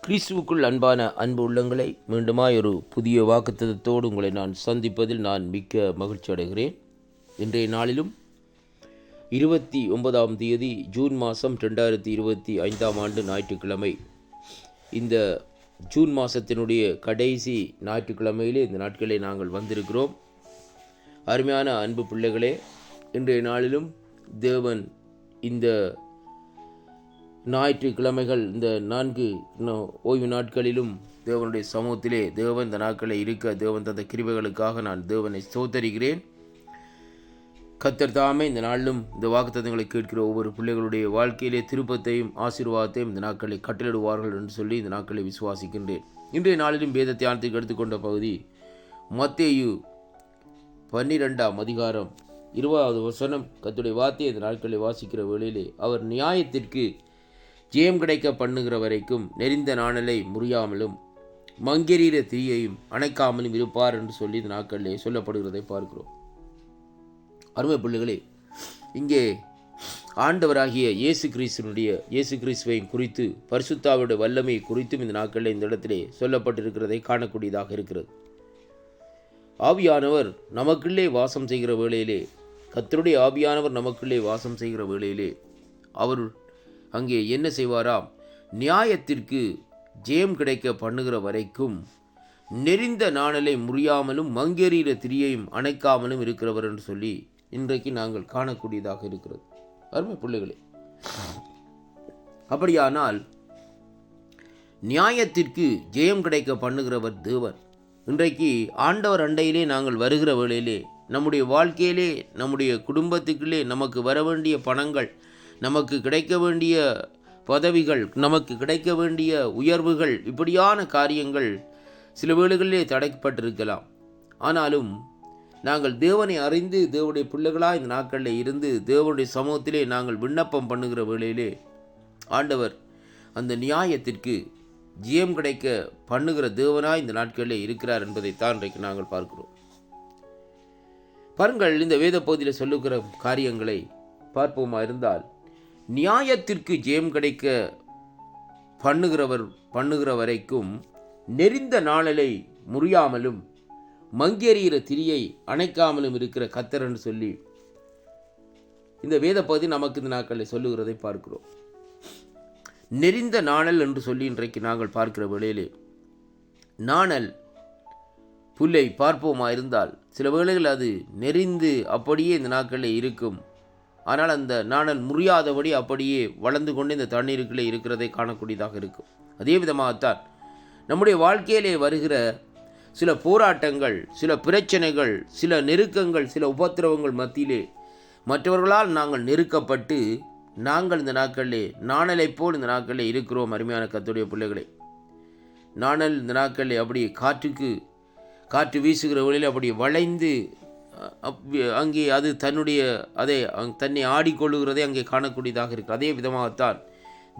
கிறிஸ்துவுக்குள் அன்பான அன்பு உள்ளங்களை மீண்டுமாய் ஒரு புதிய வாக்குத்தத்தத்தோடு உங்களை நான் சந்திப்பதில் நான் மிக்க மகிழ்ச்சி அடைகிறேன். இன்றைய நாளிலும் 29ஆம் தேதி ஜூன் மாதம் 2025 ஞாயிற்றுக்கிழமை. இந்த ஜூன் மாதத்தினுடைய கடைசி ஞாயிற்றுக்கிழமையிலே இந்த நாட்களை நாங்கள் வந்திருக்கிறோம். அருமையான அன்பு பிள்ளைகளே, இன்றைய நாளிலும் தேவன் இந்த ஞாயிற்றுக்கிழமைகள் இந்த 4 ஓய்வு நாட்களிலும் தேவனுடைய சமூகத்திலே தேவன் இந்த நாட்களை இருக்க தேவன் தந்த கிருபைகளுக்காக நான் தேவனை ஸ்தோத்தரிக்கிறேன். கர்த்தர் தாமே இந்த நாளிலும் இந்த வாக்குத்தத்தங்களை கேட்கிற ஒவ்வொரு பிள்ளைகளுடைய வாழ்க்கையிலே திருப்பத்தையும் ஆசீர்வாதத்தையும் இந்த நாட்களை கட்டளிடுவார்கள் என்று சொல்லி இந்த நாட்களை விசுவாசிக்கின்றேன். இன்றைய நாளிலும் வேத தியானத்துக்கு எடுத்துக்கொண்ட பகுதி மத்தேயு 12ஆம் அதிகாரம் 20வது வசனம். கர்த்தருடைய வார்த்தையை இந்த நாட்களை வாசிக்கிற வேளையிலே, அவர் நியாயத்திற்கு ஜெயம் கிடைக்க பண்ணுகிற வரைக்கும் நெறிந்த நாணலை முறியாமலும் மங்கெறிகிற தீயையும் அணைக்காமலும் இருப்பார் என்று சொல்லி இந்த நாட்களிலே சொல்லப்படுகிறதை பார்க்கிறோம். அருமை பிள்ளைகளே, இங்கே ஆண்டவராகிய இயேசு கிறிஸ்துவை குறித்து பரிசுத்தாவுடைய வல்லமையை குறித்தும் இந்த நாட்களில் இந்த இடத்திலே சொல்லப்பட்டிருக்கிறதை காணக்கூடியதாக இருக்கிறது. ஆவியானவர் நமக்குள்ளே வாசம் செய்கிற வேளையிலே, கர்த்தருடைய ஆவியானவர் நமக்குள்ளே வாசம் செய்கிற வேளையிலே அவர் அங்கே என்ன செய்வாராம்? நியாயத்திற்கு ஜெயம் கிடைக்க பண்ணுகிற வரைக்கும் நெறிந்த நாணலை முறியாமலும் மங்கேறிகிற திரியையும் அணைக்காமலும் இருக்கிறவர் என்று சொல்லி இன்றைக்கு நாங்கள் காணக்கூடியதாக இருக்கிறது. அருமை பிள்ளைகளே, அப்படியானால் நியாயத்திற்கு ஜெயம் கிடைக்க பண்ணுகிறவர் தேவன். இன்றைக்கு ஆண்டவர் அண்டையிலே நாங்கள் வருகிற வேளையிலே, நம்முடைய வாழ்க்கையிலே, நம்முடைய குடும்பத்துக்குள்ளே நமக்கு வர வேண்டிய பணங்கள், நமக்கு கிடைக்க வேண்டிய பதவிகள், நமக்கு கிடைக்க வேண்டிய உயர்வுகள், இப்படியான காரியங்கள் சில வேளைகளிலே தடைப்பட்டிருக்கலாம். ஆனாலும் நாங்கள் தேவனை அறிந்து தேவனுடைய பிள்ளைகளாக இந்த நாட்களில் இருந்து தேவனுடைய சமூகத்திலே நாங்கள் விண்ணப்பம் பண்ணுகிற வேளையிலே ஆண்டவர் அந்த நியாயத்திற்கு ஜெயம் கிடைக்க பண்ணுகிற தேவனாய் இந்த நாட்களிலே இருக்கிறார் என்பதைத்தான் இன்றைக்கு நாங்கள் பார்க்கிறோம். பாருங்கள், இந்த வேத பகுதியில் சொல்லுகிற காரியங்களை பார்ப்போமா இருந்தால், நியாயத்திற்கு ஜெயம் கிடைக்க பண்ணுகிற வரைக்கும் நெறிந்த நாணலை முறியாமலும் மங்கேறிகிற திரியை அணைக்காமலும் இருக்கிற கர்த்தர் என்று சொல்லி இந்த வேத பகுதி நமக்கு இந்த நாட்களில் சொல்லுகிறதை பார்க்கிறோம். நெறிந்த நாணல் என்று சொல்லி இன்றைக்கு நாங்கள் பார்க்கிற வேளையிலே, நாணல் புல்லை பார்ப்போமா இருந்தால் சில வேளைகள் அது நெறிந்து அப்படியே இந்த நாட்களில் இருக்கும். ஆனால் அந்த நாணல் முறியாதபடி அப்படியே வளர்ந்து கொண்டு இந்த தண்ணீருக்குள்ளே இருக்கிறதை காணக்கூடியதாக இருக்கும். அதே விதமாகத்தான் நம்முடைய வாழ்க்கையிலே வருகிற சில போராட்டங்கள், சில பிரச்சனைகள், சில நெருக்கங்கள், சில உபத்திரவங்கள் மத்தியிலே மற்றவர்களால் நாங்கள் நெருக்கப்பட்டு நாங்கள் இந்த நாட்களிலே நாணலை போல் இந்த நாட்களிலே இருக்கிறோம். அருமையான கர்த்தருடைய பிள்ளைகளே, நாணல் இந்த நாட்களிலே அப்படி காற்று வீசுகிற வழியில் அப்படி வளைந்து அங்கே அது தன்னை ஆடிக்கொள்ளுகிறதை அங்கே காணக்கூடியதாக இருக்குது. அதே விதமாகத்தான்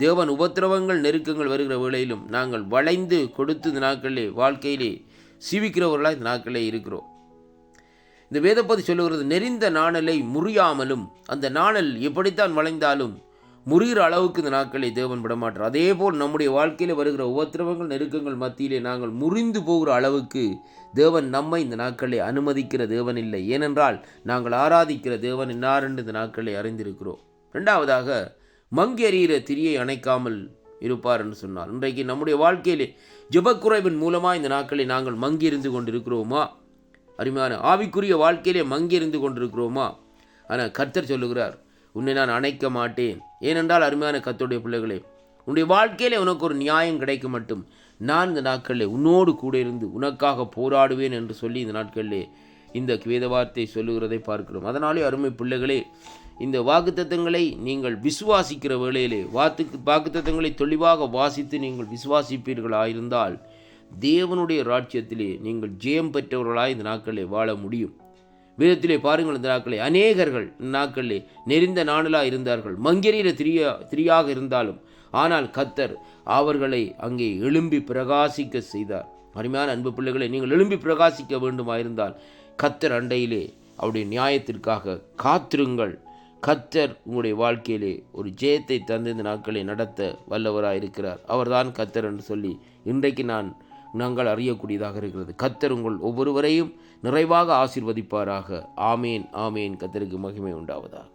தேவன் உபத்திரவங்கள், நெருக்கங்கள் வருகிற வேளையிலும் நாங்கள் வளைந்து கொடுத்து இந்த நாட்களிலே வாழ்க்கையிலே சீவிக்கிறவர்களாக இந்த நாட்களிலே இருக்கிறோம். இந்த வேதப்பதி சொல்லுகிறது, நெறிந்த நாணலை முறியாமலும், அந்த நாணல் எப்படித்தான் வளைந்தாலும் முறிகிற அளவுக்கு இந்த நாட்களை தேவன் விடமாட்டார். அதே போல் நம்முடைய வாழ்க்கையில் வருகிற உபத்திரவங்கள், நெருக்கங்கள் மத்தியிலே நாங்கள் முறிந்து போகிற அளவுக்கு தேவன் நம்மை இந்த நாட்களை அனுமதிக்கிற தேவன் இல்லை. ஏனென்றால் நாங்கள் ஆராதிக்கிற தேவன் இன்னார் என்று இந்த நாட்களை அறிந்திருக்கிறோம். இரண்டாவதாக, மங்கெறிகிற திரியை அணைக்காமல் இருப்பார் என்று சொன்னார். இன்றைக்கு நம்முடைய வாழ்க்கையிலே ஜெபக்குறைவின் மூலமாக இந்த நாட்களை நாங்கள் மங்கியிருந்து கொண்டிருக்கிறோமா? அருமையான ஆவிக்குரிய வாழ்க்கையிலே மங்கியிருந்து கொண்டிருக்கிறோமா? ஆனால் கர்த்தர் சொல்லுகிறார், உன்னை நான் அணைக்க மாட்டேன். ஏனென்றால் அருமையான கர்த்தருடைய பிள்ளைகளே, உன்னுடைய வாழ்க்கையிலே உனக்கு ஒரு நியாயம் கிடைக்க மட்டும் நான் இந்த நாட்களில் உன்னோடு கூட இருந்து உனக்காக போராடுவேன் என்று சொல்லி இந்த நாட்களிலே இந்த வேத வார்த்தை சொல்லுகிறதை பார்க்கிறோம். அதனாலே அருமை பிள்ளைகளே, இந்த வாக்குத்தத்தங்களை நீங்கள் விசுவாசிக்கிற வேளையிலே வாக்குத்தத்தங்களை தெளிவாக வாசித்து நீங்கள் விசுவாசிப்பீர்களாயிருந்தால் தேவனுடைய ராஜ்யத்திலே நீங்கள் ஜெயம் பெற்றவர்களாய் இந்த நாட்களிலே வாழ முடியும். வேதத்திலே பாருங்கள், இந்த நாட்களிலே அநேகர்கள் இந்த நாட்களிலே நெறிந்த நாணலாக இருந்தார்கள், மங்கெறிகிற திரியாக இருந்தாலும், ஆனால் கர்த்தர் அவர்களை அங்கே எழும்பி பிரகாசிக்க செய்தார். அருமையான அன்பு பிள்ளைகளை, நீங்கள் எழும்பி பிரகாசிக்க வேண்டுமாயிருந்தால் கர்த்தர் அண்டையிலே அவருடைய நியாயத்திற்காக காத்திருங்கள். கர்த்தர் உங்களுடைய வாழ்க்கையிலே ஒரு ஜெயத்தை தந்து இந்த நாட்களை நடத்த வல்லவராக இருக்கிறார். அவர்தான் கர்த்தர் என்று சொல்லி இன்றைக்கு நாங்கள் அறியக்கூடியதாக இருக்கிறது. கர்த்தர் உங்கள் ஒவ்வொருவரையும் நிறைவாக ஆசீர்வதிப்பாராக. ஆமேன், ஆமேன். கர்த்தருக்கு மகிமை உண்டாவதாக.